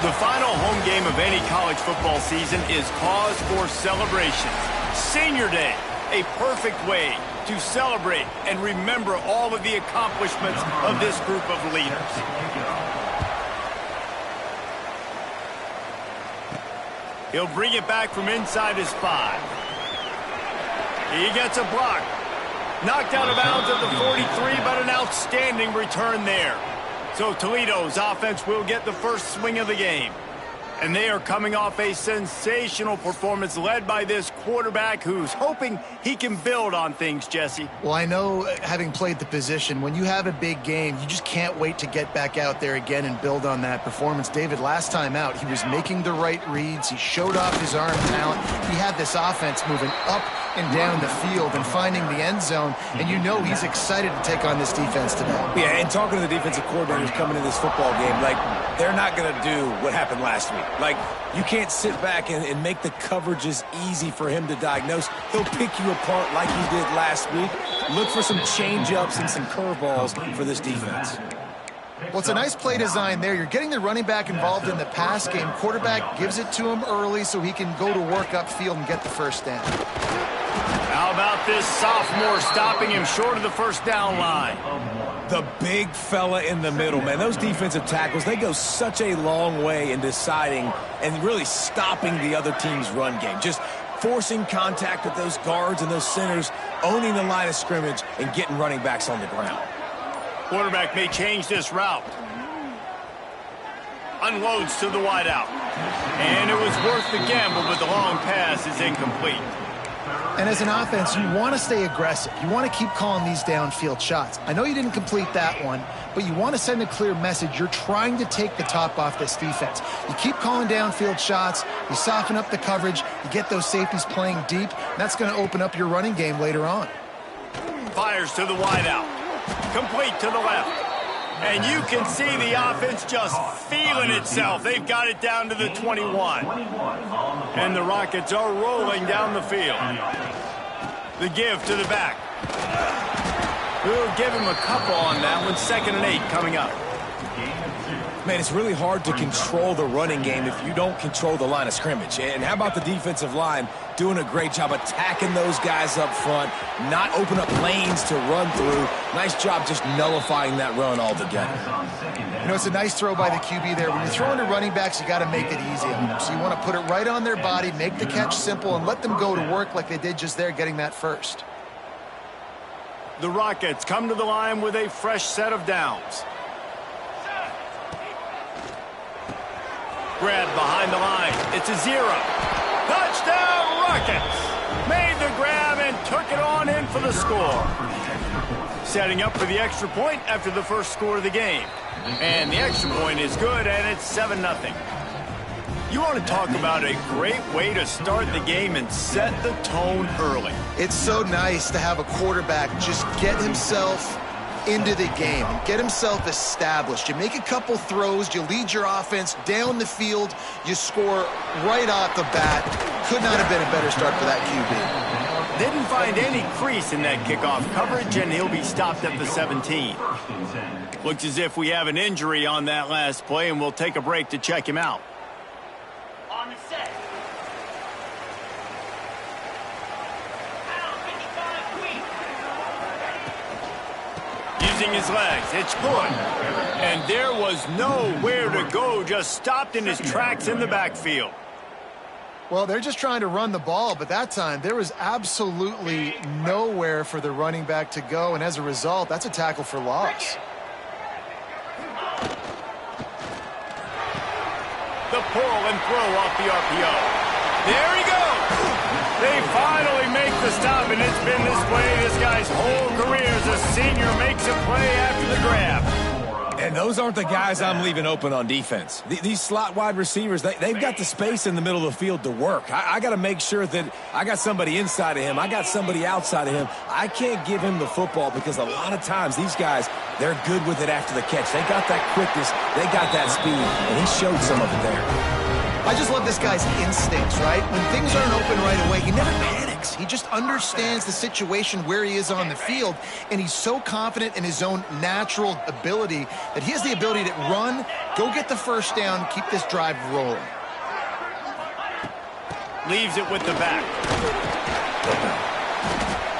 The final home game of any college football season is cause for celebrations. Senior Day, a perfect way to celebrate and remember all of the accomplishments of this group of leaders. He'll bring it back from inside his 5. He gets a block. Knocked out of bounds at the 43, but an outstanding return there. So Toledo's offense will get the first swing of the game. And they are coming off a sensational performance led by this quarterback who's hoping he can build on things, Jesse. Well, I know, having played the position, when you have a big game, you just can't wait to get back out there again and build on that performance. David, last time out, he was making the right reads. He showed off his arm talent. He had this offense moving up and down the field and finding the end zone, and you know he's excited to take on this defense today. Yeah, and talking to the defensive coordinators coming in this football game, like, they're not going to do what happened last week. Like, you can't sit back and make the coverages easy for him to diagnose. He'll pick you apart like he did last week. Look for some change-ups and some curveballs for this defense. Well, it's a nice play design there. You're getting the running back involved in the pass game. Quarterback gives it to him early so he can go to work upfield and get the first down. How about this sophomore stopping him short of the first down line? The big fella in the middle, man. Those defensive tackles, they go such a long way in deciding and really stopping the other team's run game. Just forcing contact with those guards and those centers, owning the line of scrimmage, and getting running backs on the ground. Quarterback may change this route. Unloads to the wideout. And it was worth the gamble, but the long pass is incomplete. And as an offense, you want to stay aggressive. You want to keep calling these downfield shots. I know you didn't complete that one, but you want to send a clear message. You're trying to take the top off this defense. You keep calling downfield shots. You soften up the coverage. You get those safeties playing deep. That's going to open up your running game later on. Fires to the wideout. Complete to the left. And you can see the offense just feeling itself. They've got it down to the 21. And the Rockets are rolling down the field. The give to the back. We'll give him a couple on that one. 2nd and 8 coming up. Man, it's really hard to control the running game if you don't control the line of scrimmage. And how about the defensive line doing a great job attacking those guys up front, not open up lanes to run through. Nice job just nullifying that run altogether. You know, it's a nice throw by the QB there. When you're throwing to running backs, you got to make it easy on them. So you want to put it right on their body, make the catch simple, and let them go to work like they did just there, getting that first. The Rockets come to the line with a fresh set of downs. Grab behind the line. It's a 0. Touchdown, Rockets! Made the grab and took it on in for the score. Setting up for the extra point after the first score of the game. And the extra point is good, and it's 7-0. You want to talk about a great way to start the game and set the tone early. It's so nice to have a quarterback just get himself into the game and get himself established. You make a couple throws, you lead your offense down the field, you score right off the bat. Could not have been a better start for that QB. Didn't find any crease in that kickoff coverage, and he'll be stopped at the 17. Looks as if we have an injury on that last play, and we'll take a break to check him out. On the set. Using his legs, it's good. And there was nowhere to go, just stopped in his tracks in the backfield. Well, they're just trying to run the ball, but that time there was absolutely nowhere for the running back to go, and as a result, that's a tackle for loss. The pull and throw off the RPO. There he goes. They finally make the stop, and it's been this way this guy's whole career as a senior makes a play after the grab. And those aren't the guys I'm leaving open on defense. These slot wide receivers, they've got the space in the middle of the field to work. I got to make sure that I got somebody inside of him. I got somebody outside of him. I can't give him the football because a lot of times these guys, they're good with it after the catch. They got that quickness. They got that speed, and he showed some of it there. I just love this guy's instincts, right? When things aren't open right away, he never panics. this. He just understands the situation where he is on the field, and he's so confident in his own natural ability that he has the ability to run, go get the first down, keep this drive rolling. Leaves it with the back.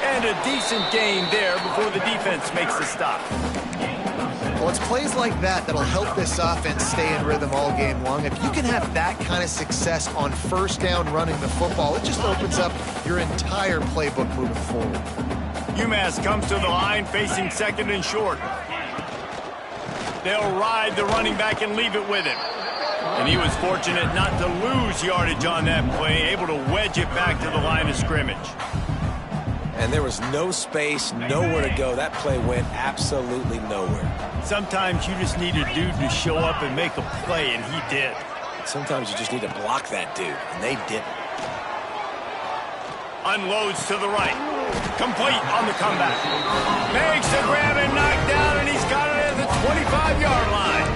And a decent gain there before the defense makes the stop. Well, it's plays like that that'll help this offense stay in rhythm all game long. If you can have that kind of success on first down running the football, it just opens up your entire playbook moving forward. Umass comes to the line facing second and short. They'll ride the running back and leave it with him. And he was fortunate not to lose yardage on that play, able to wedge it back to the line of scrimmage. And there was no space, nowhere to go. That play went absolutely nowhere. Sometimes you just need a dude to show up and make a play, and he did. Sometimes you just need to block that dude, and they didn't. Unloads to the right. Complete on the comeback. Makes the grab and knocked down, and he's got it at the 25-yard line.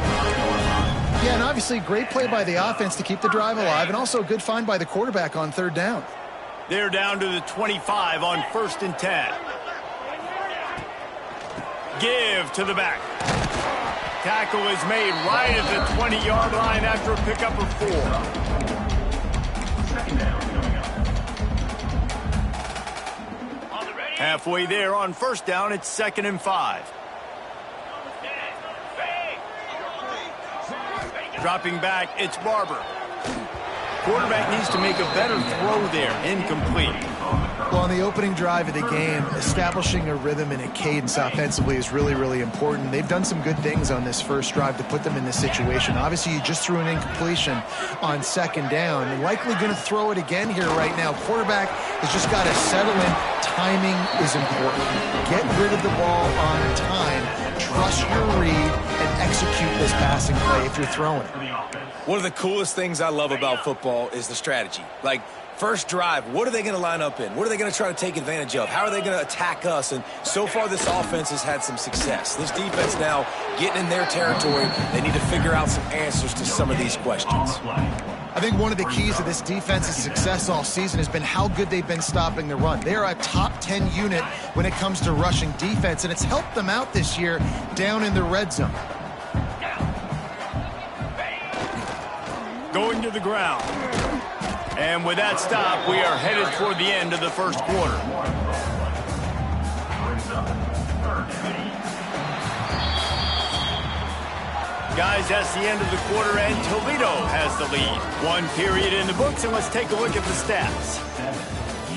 Yeah, and obviously great play by the offense to keep the drive alive, and also a good find by the quarterback on third down. They're down to the 25 on 1st and 10. Give to the back. Tackle is made right at the 20-yard line after a pickup of 4. Halfway there on first down, it's 2nd and 5. Dropping back, it's Barber. Quarterback needs to make a better throw there. Incomplete. Well, on the opening drive of the game, establishing a rhythm and a cadence offensively is really, really important. They've done some good things on this first drive to put them in this situation. Obviously, you just threw an incompletion on 2nd down. You're likely going to throw it again here right now. Quarterback has just got to settle in. Timing is important. Get rid of the ball on time. Trust your read and execute this passing play if you're throwing it. One of the coolest things I love about football is the strategy. Like, first drive, what are they going to line up in? What are they going to try to take advantage of? How are they going to attack us? And so far, this offense has had some success. This defense now getting in their territory. They need to figure out some answers to some of these questions. I think one of the keys to this defense's success all season has been how good they've been stopping the run. They are a top 10 unit when it comes to rushing defense, and it's helped them out this year down in the red zone. Going to the ground. And with that stop, we are headed toward the end of the first quarter. Guys, that's the end of the quarter, and Toledo has the lead. 1 period in the books, and let's take a look at the stats. 7,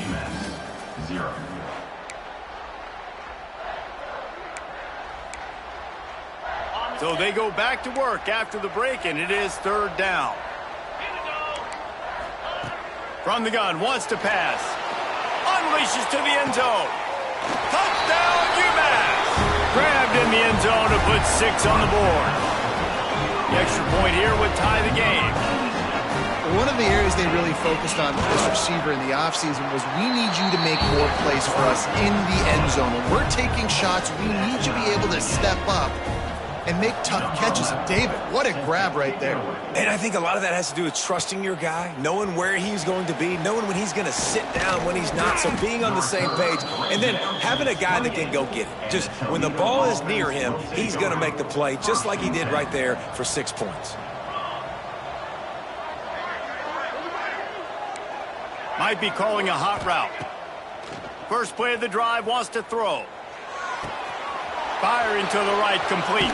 Umass 0. So they go back to work after the break, and it is 3rd down. From the gun, wants to pass. Unleashes to the end zone. Touchdown, Umass! Grabbed in the end zone to put 6 on the board. The extra point here would tie the game. One of the areas they really focused on with this receiver in the offseason was, we need you to make more plays for us in the end zone. When we're taking shots, we need you to be able to step up and make tough catches. And David, what a grab right there. And I think a lot of that has to do with trusting your guy, knowing where he's going to be, knowing when he's going to sit down, when he's not, so being on the same page, and then having a guy that can go get it. Just when the ball is near him, he's going to make the play, just like he did right there for 6 points. Might be calling a hot route. First play of the drive, wants to throw. Firing to the right, complete.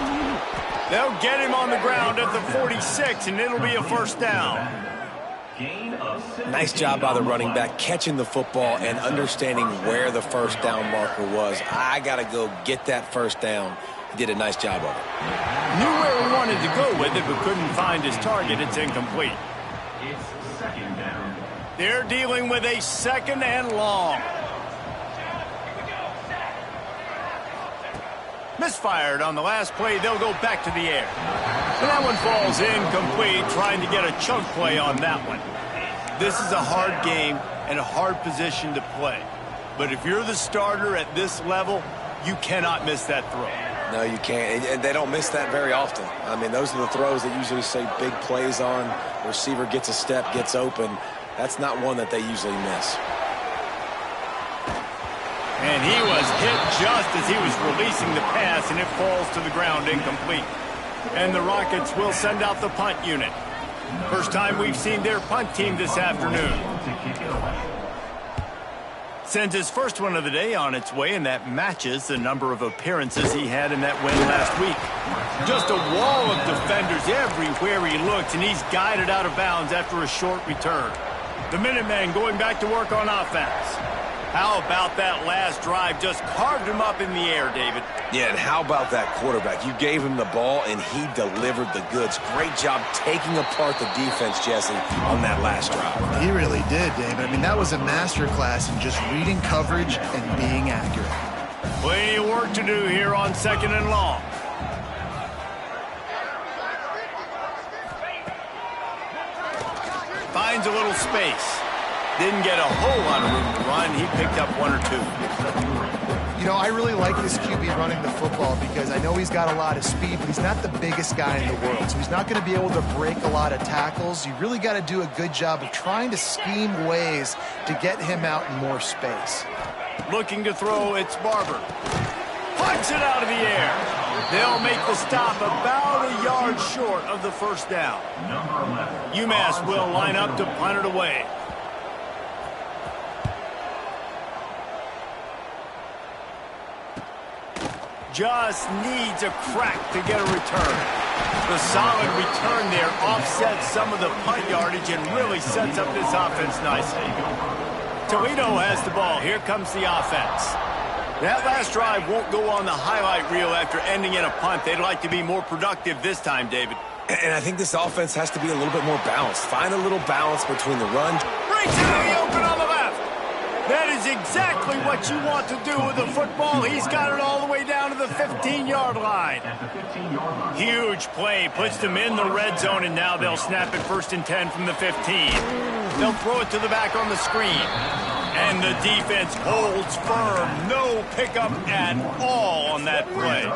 They'll get him on the ground at the 46, and it'll be a first down. Nice job by the running back, catching the football and understanding where the first down marker was. I got to go get that first down. He did a nice job of it. Knew where he wanted to go with it, but couldn't find his target. It's incomplete. It's 2nd down. They're dealing with a 2nd and long. Misfired on the last play. They'll go back to the air. And that one falls incomplete, trying to get a chunk play on that one. This is a hard game and a hard position to play. But if you're the starter at this level, you cannot miss that throw. No, you can't. And they don't miss that very often. I mean, those are the throws that usually say big plays on. The receiver gets a step, gets open. That's not one that they usually miss. And he was hit just as he was releasing the pass, and it falls to the ground incomplete. And the Rockets will send out the punt unit. First time we've seen their punt team this afternoon. Sends his first one of the day on its way, and that matches the number of appearances he had in that win last week. Just a wall of defenders everywhere he looks, and he's guided out of bounds after a short return. The Minutemen going back to work on offense. How about that last drive? Just carved him up in the air, David. Yeah, and how about that quarterback? You gave him the ball, and he delivered the goods. Great job taking apart the defense, Jesse, on that last drive. He really did, David. I mean, that was a masterclass in just reading coverage and being accurate. Plenty of work to do here on 2nd and long. Finds a little space. Didn't get a whole lot of room to run. He picked up one or two. You know, I really like this QB running the football because I know he's got a lot of speed, but he's not the biggest guy in the world. So he's not going to be able to break a lot of tackles. You really got to do a good job of trying to scheme ways to get him out in more space. Looking to throw, it's Barber. Punts it out of the air. They'll make the stop about a yard short of the first down. Umass will line up to punt it away. Just needs a crack to get a return. The solid return there offsets some of the punt yardage and really sets up this offense nicely. Toledo has the ball. Here comes the offense. That last drive won't go on the highlight reel after ending in a punt. They'd like to be more productive this time, David. And I think this offense has to be a little bit more balanced. Find a little balance between the run. Breaks it in the open on the left. That is exactly what you want to do with the football. He's got it all the way down to the 15-yard line. Huge play. Puts them in the red zone, and now they'll snap it 1st and 10 from the 15. They'll throw it to the back on the screen. And the defense holds firm. No pickup at all on that play.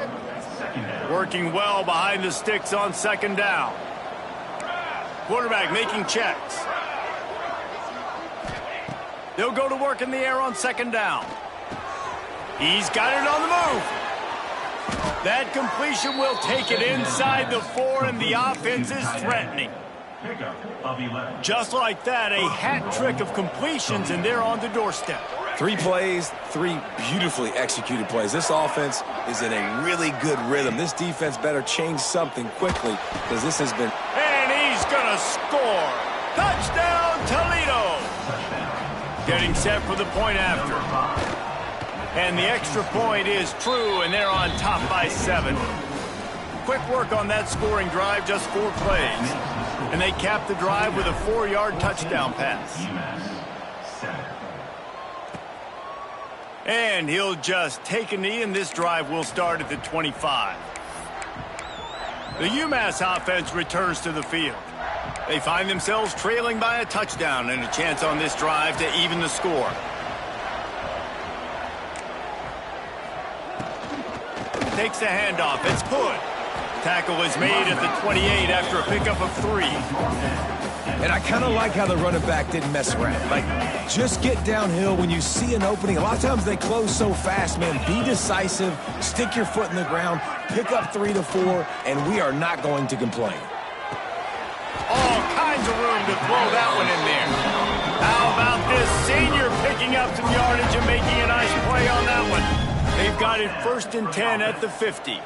Working well behind the sticks on 2nd down. Quarterback making checks. They'll go to work in the air on 2nd down. He's got it on the move. That completion will take it inside the 4, and the offense is threatening. Just like that, a hat trick of completions, and they're on the doorstep. 3 plays, 3 beautifully executed plays. This offense is in a really good rhythm. This defense better change something quickly because this has been... And he's going to score. Touchdown, Toledo. Getting set for the point after. And the extra point is true, and they're on top by 7. Quick work on that scoring drive, just 4 plays. And they cap the drive with a 4-yard touchdown pass. And he'll just take a knee, and this drive will start at the 25. The Umass offense returns to the field. They find themselves trailing by a touchdown and a chance on this drive to even the score. Takes the handoff. It's good. Tackle is made at the 28 after a pickup of 3. And I kind of like how the running back didn't mess around. Like, just get downhill when you see an opening. A lot of times they close so fast, man. Be decisive, stick your foot in the ground, pick up 3 to 4, and we are not going to complain. All kinds of room to throw that one in there. How about this senior picking up some yardage and making a nice play on that one? They've got it 1st and 10 at the 50.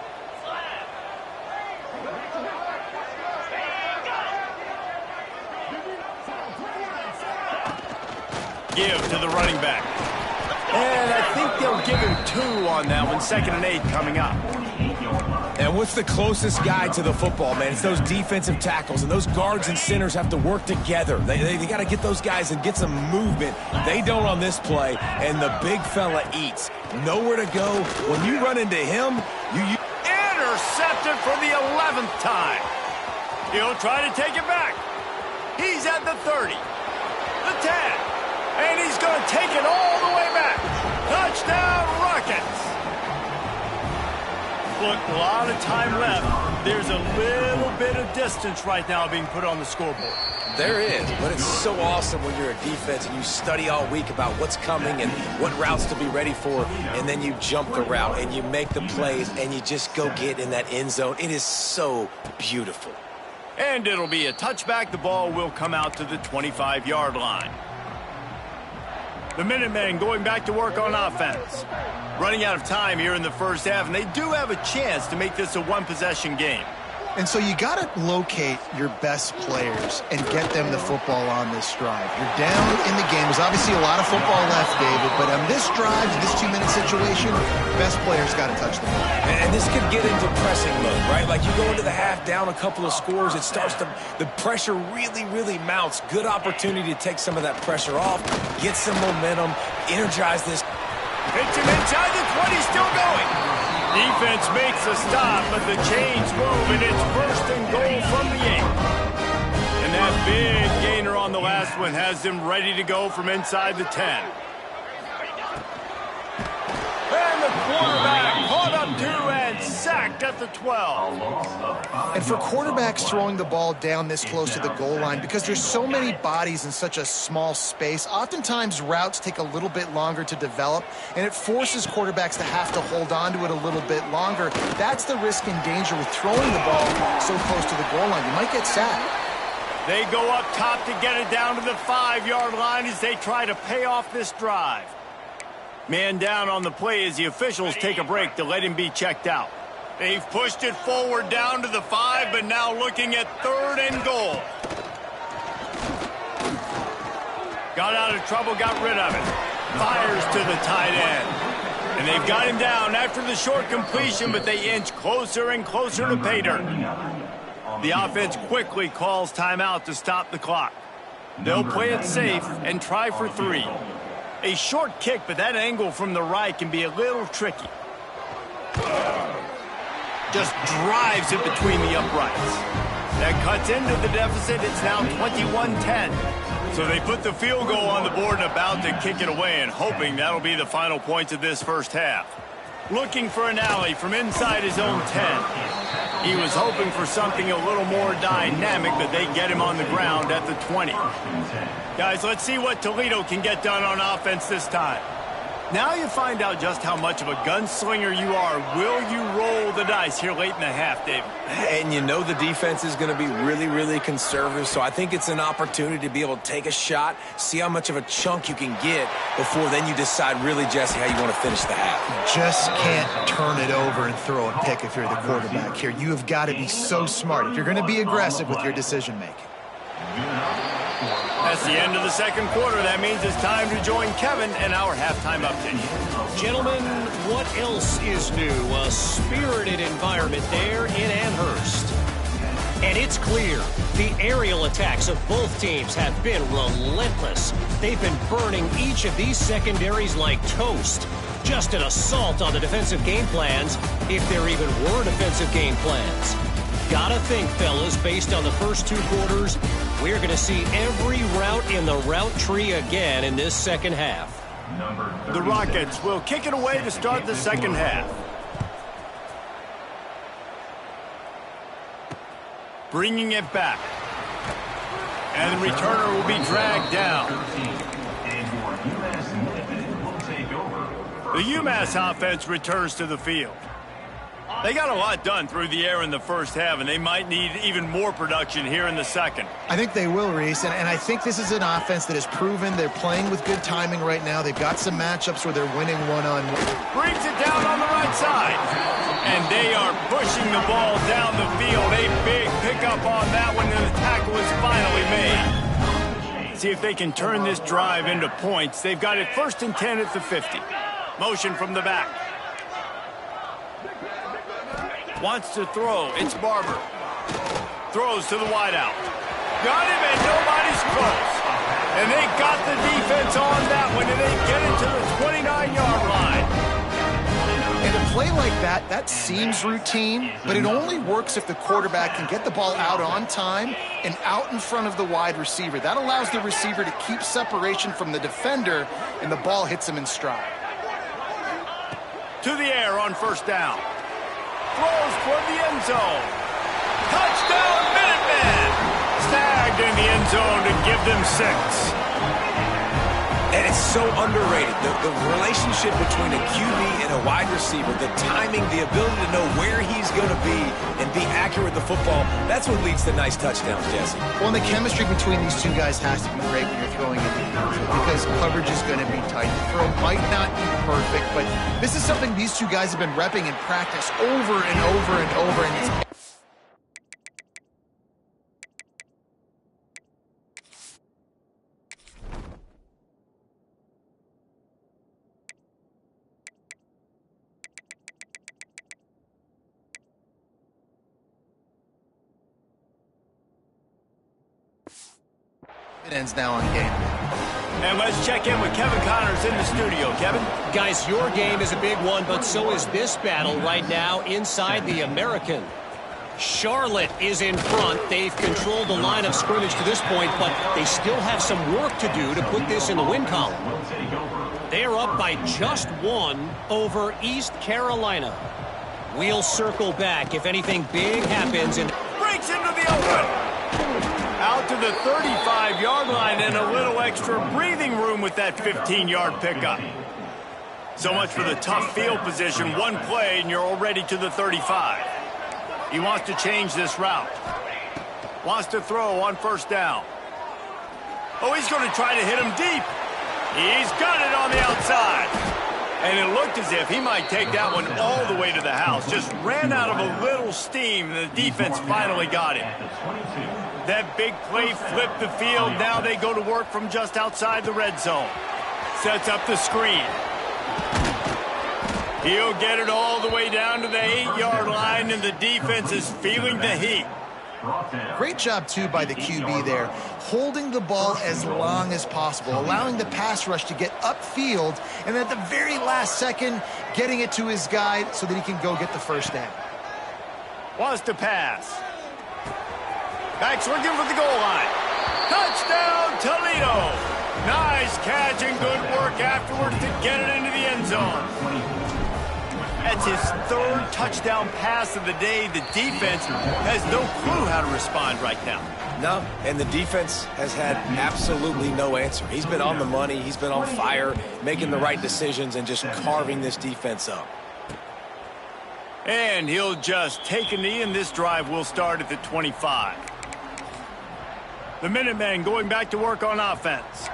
Give to the running back. And I think they'll give him 2 on that one. 2nd and 8 coming up. And what's the closest guy to the football, man? It's those defensive tackles, and those guards and centers have to work together. They got to get those guys and get some movement. They don't on this play, and the big fella eats. Nowhere to go. When you run into him, you intercepted for the 11th time. He'll try to take it back. He's at the 30, the 10, and he's going to take it all the way back. Touchdown, Rockets. Look, a lot of time left. There's a little bit of distance right now being put on the scoreboard. There is, but it's so awesome when you're a defense and you study all week about what's coming and what routes to be ready for, and then you jump the route and you make the plays and you just go get in that end zone. It is so beautiful. And it'll be a touchback. The ball will come out to the 25-yard line. The Minutemen going back to work on offense. Running out of time here in the first half, and they do have a chance to make this a one-possession game. And so you got to locate your best players and get them the football on this drive. You're down in the game. There's obviously a lot of football left, David, but on this drive, this 2-minute situation, best players got to touch the ball. And this could get into pressing mode, right? Like you go into the half down a couple of scores, it starts to, the pressure really mounts. Good opportunity to take some of that pressure off, get some momentum, energize this. Hits him inside the 20, still going. Defense makes a stop, but the chains move, and it's first and goal from the 8. And that big gainer on the last one has them ready to go from inside the 10. And the quarterback caught up to and sacked at the 12. And for quarterbacks throwing the ball down this close to the goal line, because there's so many bodies in such a small space, oftentimes routes take a little bit longer to develop, and it forces quarterbacks to have to hold on to it a little bit longer. That's the risk and danger with throwing the ball so close to the goal line. You might get sacked. They go up top to get it down to the 5-yard line as they try to pay off this drive. Man down on the play as the officials take a break to let him be checked out. They've pushed it forward down to the 5, but now looking at 3rd and goal. Got out of trouble, got rid of it. Fires to the tight end. And they've got him down after the short completion, but they inch closer and closer to pay dirt. The offense quickly calls timeout to stop the clock. They'll play it safe and try for 3. A short kick, but that angle from the right can be a little tricky. Just drives it between the uprights. That cuts into the deficit. It's now 21-10. So they put the field goal on the board and about to kick it away, and hoping that'll be the final points of this first half. Looking for an alley from inside his own 10. He was hoping for something a little more dynamic, but they get him on the ground at the 20. Guys, let's see what Toledo can get done on offense this time. Now you find out just how much of a gunslinger you are. Will you roll the dice here late in the half, David? And you know the defense is going to be really conservative, so I think it's an opportunity to be able to take a shot, see how much of a chunk you can get before then you decide really, Jesse, how you want to finish the half. You just can't turn it over and throw a pick if you're the quarterback here. You have got to be so smart if you're going to be aggressive with your decision-making. That's the end of the second quarter. That means it's time to join Kevin and our halftime update. Gentlemen, what else is new? A spirited environment there in Amherst. And it's clear the aerial attacks of both teams have been relentless. They've been burning each of these secondaries like toast. Just an assault on the defensive game plans, if there even were defensive game plans. Gotta think, fellas, based on the first 2 quarters, we're going to see every route in the route tree again in this second half. The Rockets will kick it away to start the second half. Bringing it back. And the returner will be dragged down. The Umass offense returns to the field. They got a lot done through the air in the first half, and they might need even more production here in the second. I think they will, Reese, and I think this is an offense that has proven they're playing with good timing right now. They've got some matchups where they're winning one-on-one. Brings it down on the right side. And they are pushing the ball down the field. A big pickup on that one, and the tackle is finally made. See if they can turn this drive into points. They've got it 1st and 10 at the 50. Motion from the back. Wants to throw. It's Barber. Throws to the wideout. Got him, and nobody's close. And they got the defense on that one, and they get it to the 29-yard line. And a play like that, that seems routine, but it only works if the quarterback can get the ball out on time and out in front of the wide receiver. That allows the receiver to keep separation from the defender, and the ball hits him in stride. To the air on 1st down. Throws toward the end zone. Touchdown, Minutemen! Stag arrived in the end zone to give them 6. And it's so underrated. The relationship between a QB and a wide receiver, the timing, the ability to know where he's going to be and be accurate with the football, that's what leads to nice touchdowns, Jesse. Well, and the chemistry between these two guys has to be great when you're throwing into the field because coverage is going to be tight. The throw might not be perfect, but this is something these two guys have been repping in practice over and over and over, and it's it ends now on game. And let's check in with Kevin Connors in the studio. Kevin? Guys, your game is a big one, but so is this battle right now inside the American. Charlotte is in front. They've controlled the line of scrimmage to this point, but they still have some work to do to put this in the win column. They're up by just 1 over East Carolina. We'll circle back if anything big happens. Breaks into the open. Out to the 35-yard line and a little extra breathing room with that 15-yard pickup. So much for the tough field position. One play and you're already to the 35. He wants to change this route. Wants to throw on first down. Oh, he's going to try to hit him deep. He's got it on the outside. And it looked as if he might take that one all the way to the house. Just ran out of a little steam, and the defense finally got him. That big play flipped the field. Now they go to work from just outside the red zone. Sets up the screen. He'll get it all the way down to the 8-yard line, and the defense is feeling the heat. Great job, too, by the QB there, holding the ball as long as possible, allowing the pass rush to get upfield, and at the very last second, getting it to his guy so that he can go get the first down. Wants to pass. Back's looking for the goal line. Touchdown, Toledo. Nice catch and good work afterwards to get it into the end zone. That's his 3rd touchdown pass of the day. The defense has no clue how to respond right now. No, and the defense has had absolutely no answer. He's been on the money. He's been on fire, making the right decisions and just carving this defense up. And he'll just take a knee, and this drive will start at the 25. The Minutemen going back to work on offense.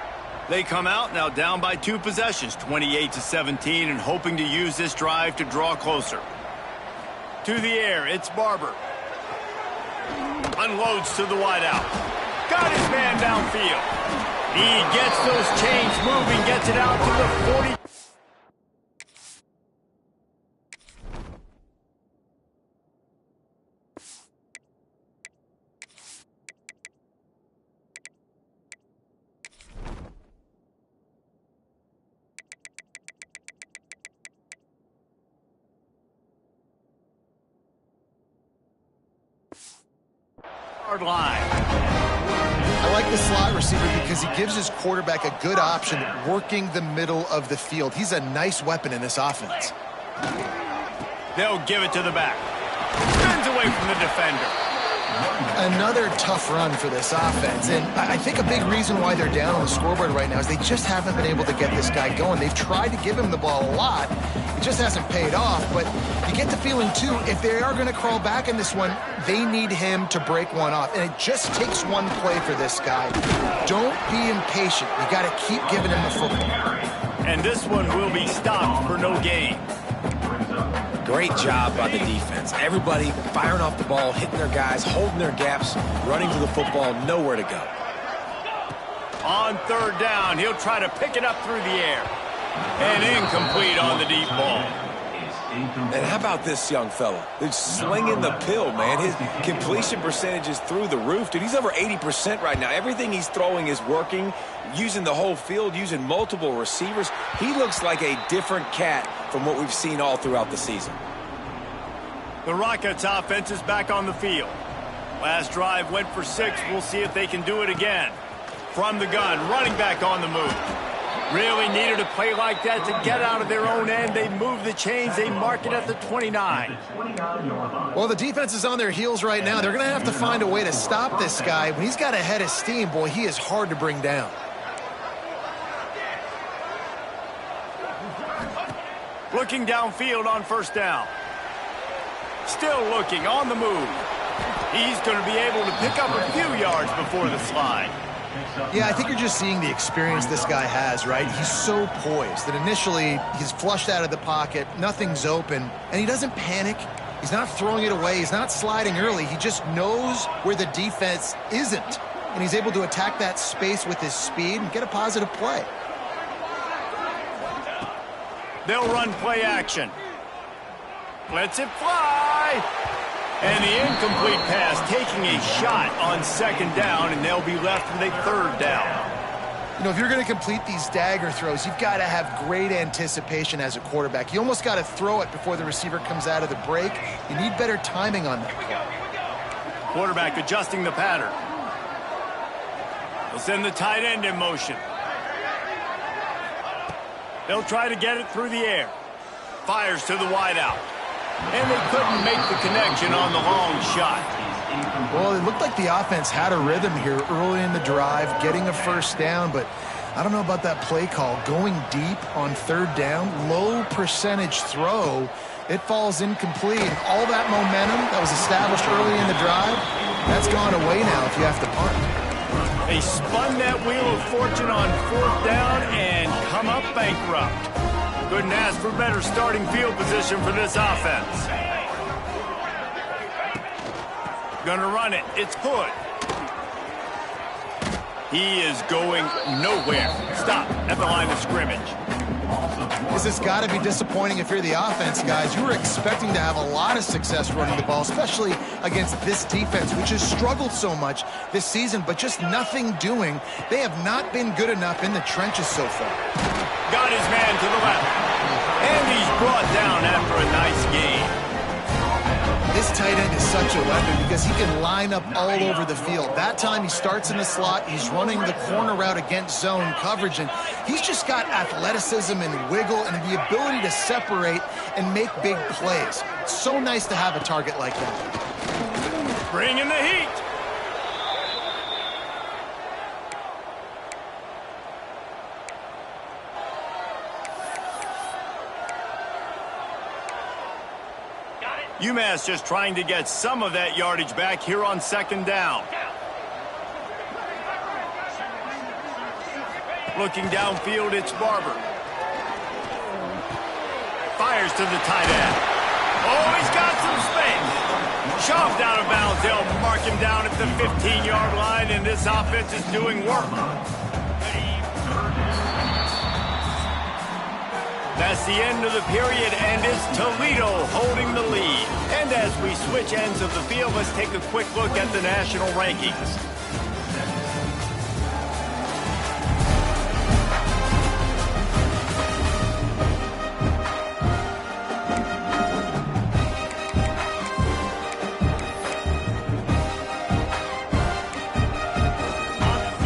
They come out now down by 2 possessions, 28-17, and hoping to use this drive to draw closer. To the air, it's Barber. Unloads to the wideout. Got his man downfield. He gets those chains moving, gets it out to the 40. Line. I like the slot receiver because he gives his quarterback a good option working the middle of the field. He's a nice weapon in this offense. They'll give it to the back. Spins away from the defender. Another tough run for this offense, and I think a big reason why they're down on the scoreboard right now is they just haven't been able to get this guy going. They've tried to give him the ball a lot. It just hasn't paid off, but you get the feeling, too, if they are going to crawl back in this one, they need him to break one off, and it just takes one play for this guy. Don't be impatient. You got to keep giving him the football. And this one will be stopped for no gain. Great job by the defense. Everybody firing off the ball, hitting their guys, holding their gaps, running to the football, nowhere to go. On 3rd down, he'll try to pick it up through the air. And incomplete on the deep ball. And how about this young fella? He's slinging the pill, man. His completion percentage is through the roof. Dude, he's over 80% right now. Everything he's throwing is working, using the whole field, using multiple receivers. He looks like a different cat from what we've seen all throughout the season. The Rockets offense is back on the field. Last drive went for 6. We'll see if they can do it again. From the gun, running back on the move. Really needed a play like that to get out of their own end. They move the chains. They mark it at the 29. Well, the defense is on their heels right now. They're going to have to find a way to stop this guy. When he's got a head of steam, boy, he is hard to bring down. Looking downfield on first down. Still looking on the move. He's going to be able to pick up a few yards before the slide. Yeah, I think you're just seeing the experience this guy has, right? He's so poised that initially he's flushed out of the pocket, nothing's open, and he doesn't panic. He's not throwing it away. He's not sliding early. He just knows where the defense isn't, and he's able to attack that space with his speed and get a positive play. They'll run play action. Lets it fly. And the incomplete pass taking a shot on second down, and they'll be left with a third down. You know, if you're going to complete these dagger throws, you've got to have great anticipation as a quarterback. You almost got to throw it before the receiver comes out of the break. You need better timing on that. Quarterback adjusting the pattern. They'll send the tight end in motion. They'll try to get it through the air. Fires to the wideout. And they couldn't make the connection on the long shot. Well, it looked like the offense had a rhythm here early in the drive, getting a first down, but I don't know about that play call. Going deep on third down, low percentage throw, it falls incomplete. And all that momentum that was established early in the drive, that's gone away now if you have to punt. They spun that wheel of fortune on fourth down and come up bankrupt. Couldn't ask for better starting field position for this offense. Gonna run it. It's Hood. He is going nowhere. Stop at the line of scrimmage. This has got to be disappointing if you're the offense, guys. You were expecting to have a lot of success running the ball, especially against this defense, which has struggled so much this season, but just nothing doing. They have not been good enough in the trenches so far. Got his man to the left. And he's brought down after a nice game. This tight end is such a weapon because he can line up all over the field. That time he starts in the slot, he's running the corner route against zone coverage, and he's just got athleticism and wiggle and the ability to separate and make big plays. It's so nice to have a target like that. Bringing the heat. Umass just trying to get some of that yardage back here on second down. Looking downfield, it's Barber. Fires to the tight end. Oh, he's got some space. Shoved out of bounds. They'll mark him down at the 15-yard line, and this offense is doing work. That's the end of the period, and it's Toledo holding the lead. And as we switch ends of the field, let's take a quick look at the national rankings.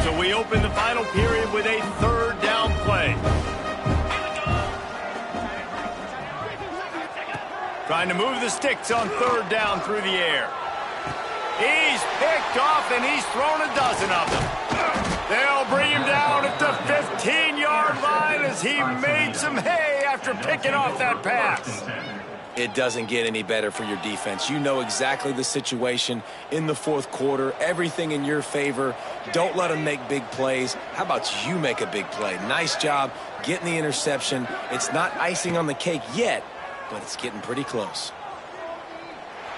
So we open the final period with a third down play. Trying to move the sticks on third down through the air. He's picked off, and he's thrown a dozen of them. They'll bring him down at the 15-yard line as he made some hay after picking off that pass. It doesn't get any better for your defense. You know exactly the situation in the fourth quarter, everything in your favor. Don't let them make big plays. How about you make a big play? Nice job getting the interception. It's not icing on the cake yet, but it's getting pretty close.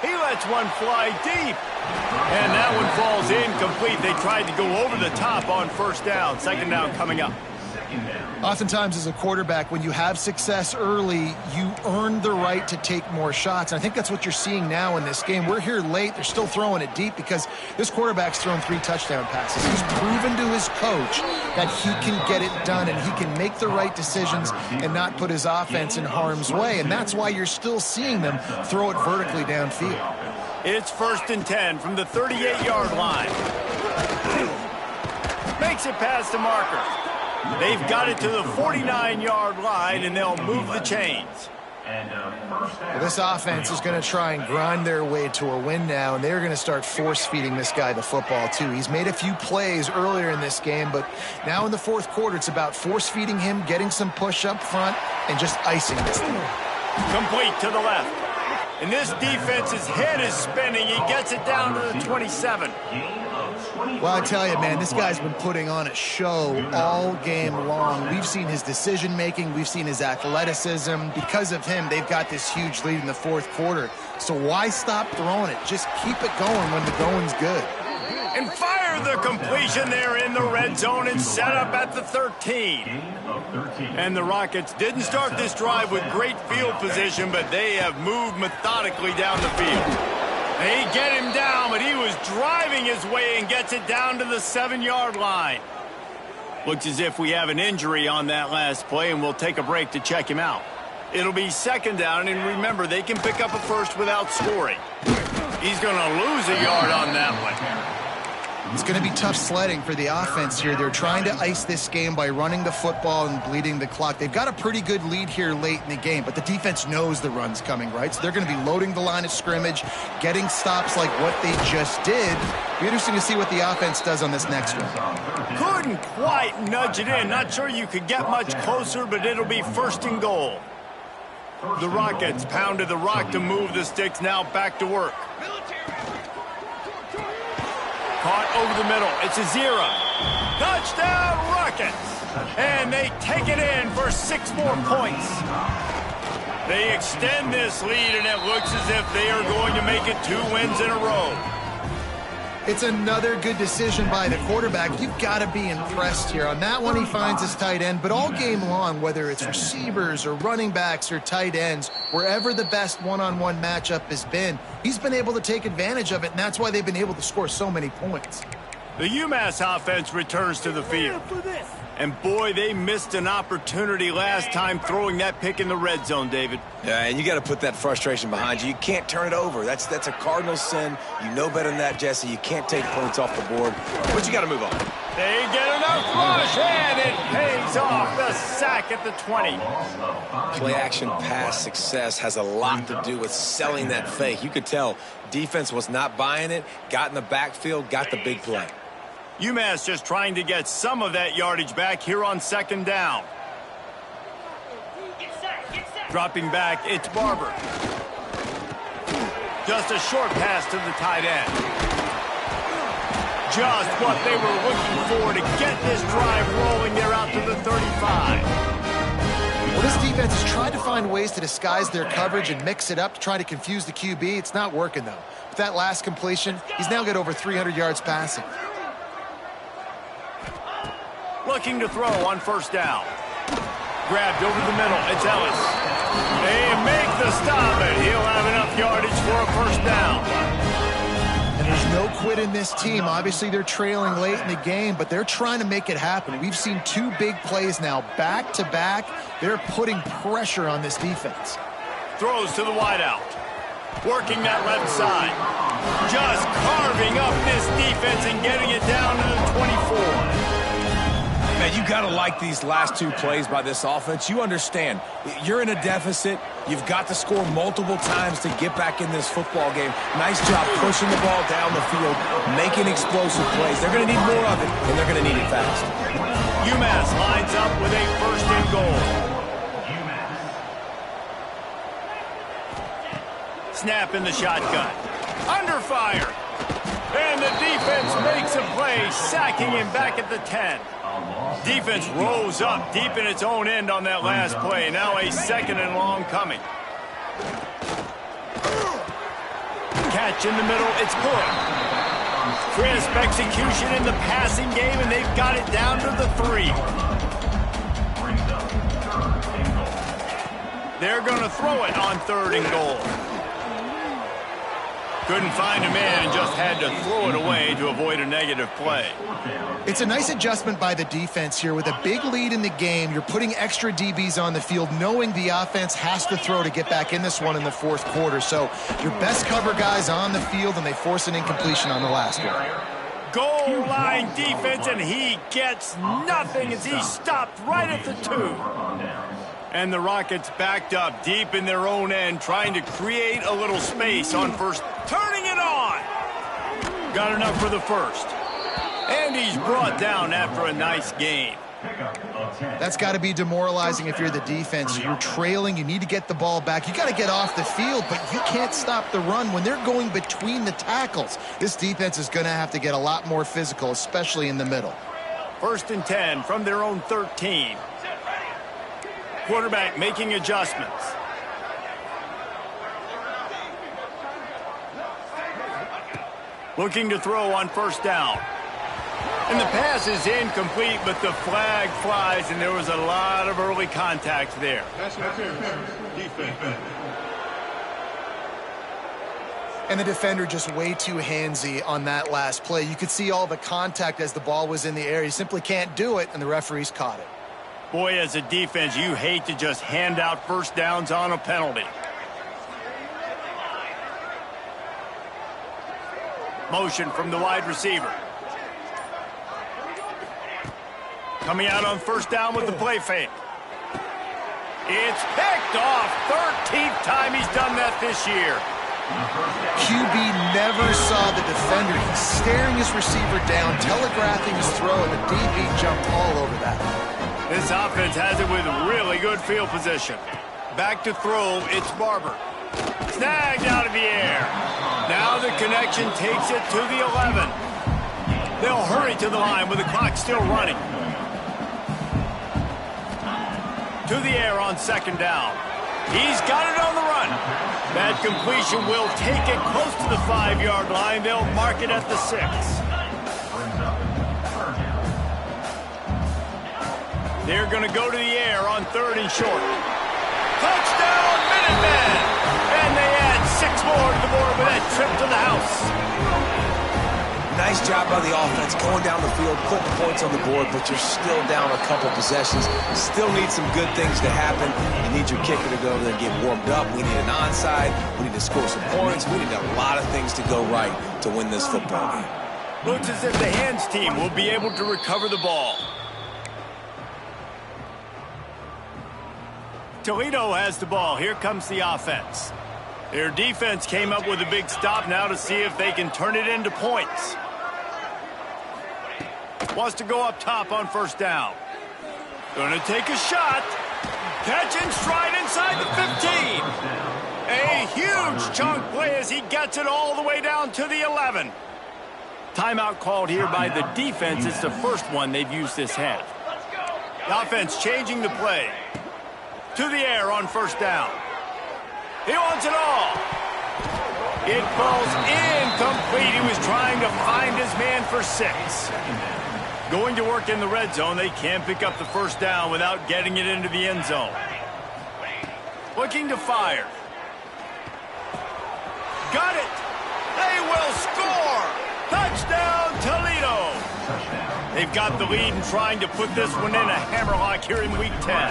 He lets one fly deep. And that one falls incomplete. They tried to go over the top on first down. Second down coming up. Oftentimes as a quarterback, when you have success early, you earn the right to take more shots. And I think that's what you're seeing now in this game. We're here late. They're still throwing it deep because this quarterback's thrown 3 touchdown passes. He's proven to his coach that he can get it done and he can make the right decisions and not put his offense in harm's way. And that's why you're still seeing them throw it vertically downfield. It's 1st and 10 from the 38-yard line. Makes it past the marker. They've got it to the 49-yard line, and they'll move the chains. Well, this offense is going to try and grind their way to a win now, and they're going to start force-feeding this guy the football, too. He's made a few plays earlier in this game, but now in the fourth quarter, it's about force-feeding him, getting some push up front, and just icing this thing. Complete to the left. And this defense's head is spinning. He gets it down to the 27. Well, I tell you, man, this guy's been putting on a show all game long. We've seen his decision-making. We've seen his athleticism. Because of him, they've got this huge lead in the fourth quarter. So why stop throwing it? Just keep it going when the going's good. And fire the completion there in the red zone and set up at the 13. And the Rockets didn't start this drive with great field position, but they have moved methodically down the field. They get him down, but he was driving his way and gets it down to the 7-yard line. Looks as if we have an injury on that last play, and we'll take a break to check him out. It'll be second down, and remember, they can pick up a first without scoring. He's going to lose a yard on that one. It's going to be tough sledding for the offense here. They're trying to ice this game by running the football and bleeding the clock. They've got a pretty good lead here late in the game, but the defense knows the run's coming, right? So they're going to be loading the line of scrimmage, getting stops like what they just did. Be interesting to see what the offense does on this next one. Couldn't quite nudge it in. Not sure you could get much closer, but it'll be first and goal. The Rockets pounded the rock to move the sticks. Now back to work. Caught over the middle. It's a 0. Touchdown, Rockets! And they take it in for 6 more points. They extend this lead, and it looks as if they are going to make it 2 wins in a row. It's another good decision by the quarterback. You've got to be impressed here. On that one, he finds his tight end, but all game long, whether it's receivers or running backs or tight ends, wherever the best one-on-one matchup has been, he's been able to take advantage of it, and that's why they've been able to score so many points. The Umass offense returns to the field. And boy, they missed an opportunity last time throwing that pick in the red zone, David. Yeah, and you got to put that frustration behind you. You can't turn it over. That's a cardinal sin. You know better than that, Jesse. You can't take points off the board, but you got to move on. They get enough rush, and it pays off. The sack at the 20. Play-action pass success has a lot to do with selling that fake. You could tell defense was not buying it, got in the backfield, got the big play. Umass just trying to get some of that yardage back here on second down. Dropping back, it's Barber. Just a short pass to the tight end. Just what they were looking for to get this drive rolling. They're out to the 35. Well, this defense has tried to find ways to disguise their coverage and mix it up to try to confuse the QB. It's not working, though. With that last completion, he's now got over 300 yards passing. Looking to throw on first down. Grabbed over the middle. It's Ellis. They make the stop, and he'll have enough yardage for a first down. And there's no quit in this team. Obviously, they're trailing late in the game, but they're trying to make it happen. We've seen 2 big plays now, back-to-back. They're putting pressure on this defense. Throws to the wideout. Working that left side. Just carving up this defense and getting it down to the 24. Man, you got to like these last 2 plays by this offense. You understand, you're in a deficit. You've got to score multiple times to get back in this football game. Nice job pushing the ball down the field, making explosive plays. They're going to need more of it, and they're going to need it fast. Umass lines up with a first and goal. Snap in the shotgun. Under fire. And the defense makes a play, sacking him back at the 10. Defense rose up deep in its own end on that last play. Now a second and long coming. Catch in the middle, it's good. Crisp execution in the passing game, and they've got it down to the 3. They're going to throw it on third and goal. Couldn't find a man and just had to throw it away to avoid a negative play. It's a nice adjustment by the defense here. With a big lead in the game, you're putting extra DBs on the field, knowing the offense has to throw to get back in this one in the fourth quarter. So your best cover guys on the field, and they force an incompletion on the last one. goal line defense, and he gets nothing as he stopped right at the 2. And the Rockets backed up deep in their own end, trying to create a little space on first. Turning it on! Got enough for the first. And he's brought down after a nice game. That's got to be demoralizing if you're the defense. You're trailing. You need to get the ball back. You got to get off the field, but you can't stop the run when they're going between the tackles. This defense is going to have to get a lot more physical, especially in the middle. 1st and 10 from their own 13. Quarterback making adjustments. Looking to throw on 1st down. And the pass is incomplete, but the flag flies, and there was a lot of early contact there. And the defender just way too handsy on that last play. You could see all the contact as the ball was in the air. You simply can't do it, and the referees caught it. Boy, as a defense, you hate to just hand out 1st downs on a penalty. Motion from the wide receiver. Coming out on 1st down with the play fake. It's picked off. 13th time he's done that this year. QB never saw the defender. He's staring his receiver down, telegraphing his throw, and the DB jumped all over that. This offense has it with really good field position. Back to throw, it's Barber. Snagged out of the air. Now the connection takes it to the 11. They'll hurry to the line with the clock still running. To the air on 2nd down. He's got it on the run. That completion will take it close to the 5-yard line. They'll mark it at the 6. They're going to go to the air on 3rd and short. Touchdown, Minutemen! And they add 6 more to the board with that trip to the house. Nice job by the offense going down the field, putting points on the board, but you're still down a couple possessions. Still need some good things to happen. You need your kicker to go over there and get warmed up. We need an onside. We need to score some points. We need a lot of things to go right to win this football game. Looks as if the hands team will be able to recover the ball. Toledo has the ball. Here comes the offense. Their defense came up with a big stop now to see if they can turn it into points. Wants to go up top on 1st down. Gonna take a shot. Catch and stride inside the 15. A huge chunk play as he gets it all the way down to the 11. Timeout called here by the defense. It's the first one they've used this half. The offense changing the play. To the air on 1st down. He wants it all. It falls incomplete. He was trying to find his man for 6. Going to work in the red zone. They can't pick up the 1st down without getting it into the end zone. Looking to fire. Got it. They will score. Touchdown, Toledo. They've got the lead and trying to put this one in a hammerlock here in Week 10.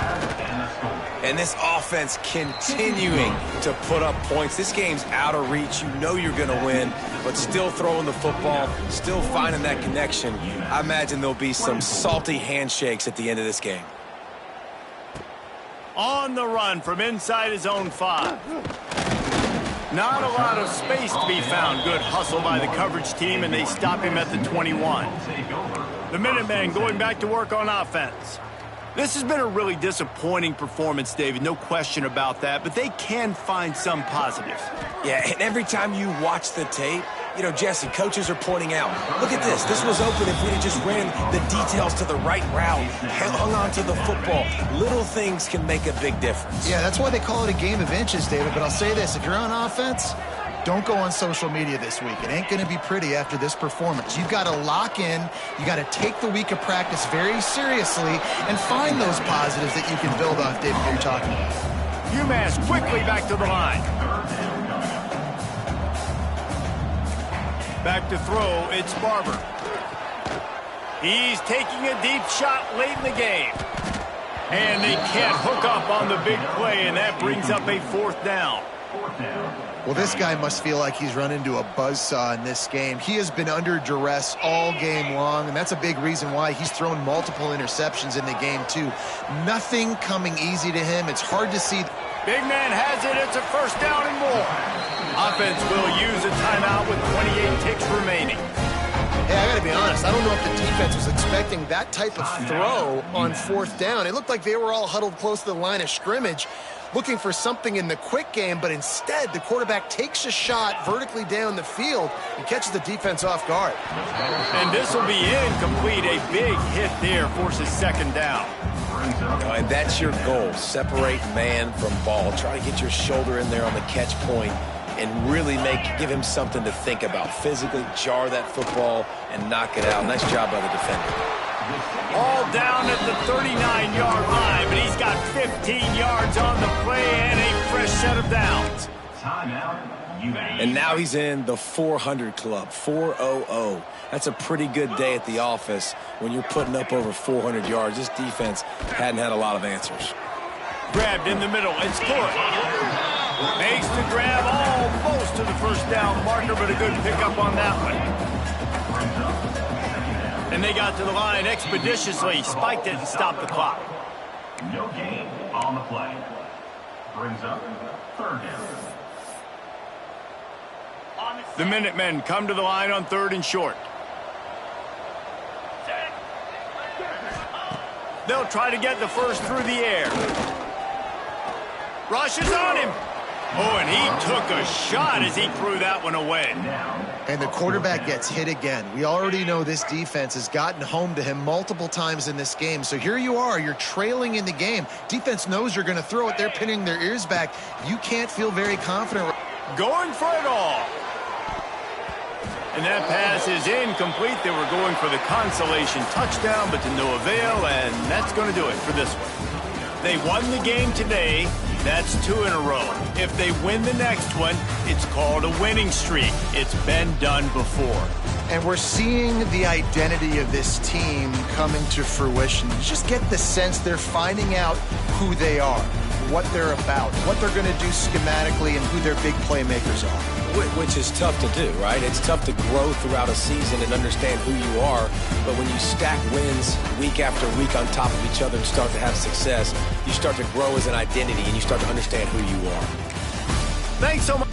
And this offense continuing to put up points. This game's out of reach. You know you're going to win, but still throwing the football, still finding that connection. I imagine there'll be some salty handshakes at the end of this game. On the run from inside his own 5. Not a lot of space to be found. Good hustle by the coverage team, and they stop him at the 21. The Minutemen going back to work on offense. This has been a really disappointing performance, David. No question about that, but they can find some positives. Yeah, and every time you watch the tape, you know, Jesse, coaches are pointing out, look at this. This was open if we had just ran the details to the right route, hung on to the football. Little things can make a big difference. Yeah, that's why they call it a game of inches, David. But I'll say this, if you're on offense, don't go on social media this week. It ain't going to be pretty after this performance. You've got to lock in. You got to take the week of practice very seriously and find those positives that you can build off, David, that you're talking about. Umass quickly back to the line. Back to throw, it's Barber. He's taking a deep shot late in the game. And they can't hook up on the big play, and that brings up a 4th down. Fourth down. Well, this guy must feel like he's run into a buzzsaw in this game. He has been under duress all game long, and that's a big reason why he's thrown multiple interceptions in the game, too. Nothing coming easy to him. It's hard to see. Big man has it. It's a first down and more. Offense will use a timeout with 28 ticks remaining. Hey, I got to be honest. I don't know if the defense was expecting that type of throw on fourth down. It looked like they were all huddled close to the line of scrimmage, looking for something in the quick game, but instead the quarterback takes a shot vertically down the field and catches the defense off guard. And this will be incomplete. A big hit there forces second down. And that's your goal. Separate man from ball. Try to get your shoulder in there on the catch point and really give him something to think about. Physically jar that football and knock it out. Nice job by the defender. All down at the 39-yard line, but he's got 15 yards on the play and a fresh set of downs. Timeout. Umass. And now he's in the 400 club, 400. That's a pretty good day at the office when you're putting up over 400 yards. This defense hadn't had a lot of answers. Grabbed in the middle. It's good. Makes the grab almost to the first down marker, but a good pickup on that one. And they got to the line expeditiously, spiked it and stopped the clock. No gain on the play. Brings up third down. The Minutemen come to the line on third and short. They'll try to get the first through the air. Rush is on him. Oh, and he took a shot as he threw that one away. And the quarterback gets hit again. We already know this defense has gotten home to him multiple times in this game. So here you are, you're trailing in the game. Defense knows you're going to throw it. They're pinning their ears back. You can't feel very confident. Going for it all. And that pass is incomplete. They were going for the consolation touchdown, but to no avail, and that's going to do it for this one. They won the game today. That's 2 in a row. If they win the next one, it's called a winning streak. It's been done before. And we're seeing the identity of this team coming to fruition. You just get the sense they're finding out who they are, what they're about, what they're going to do schematically, and who their big playmakers are. Which is tough to do, right? It's tough to grow throughout a season and understand who you are. But when you stack wins week after week on top of each other and start to have success, you start to grow as an identity and you start to understand who you are. Thanks so much.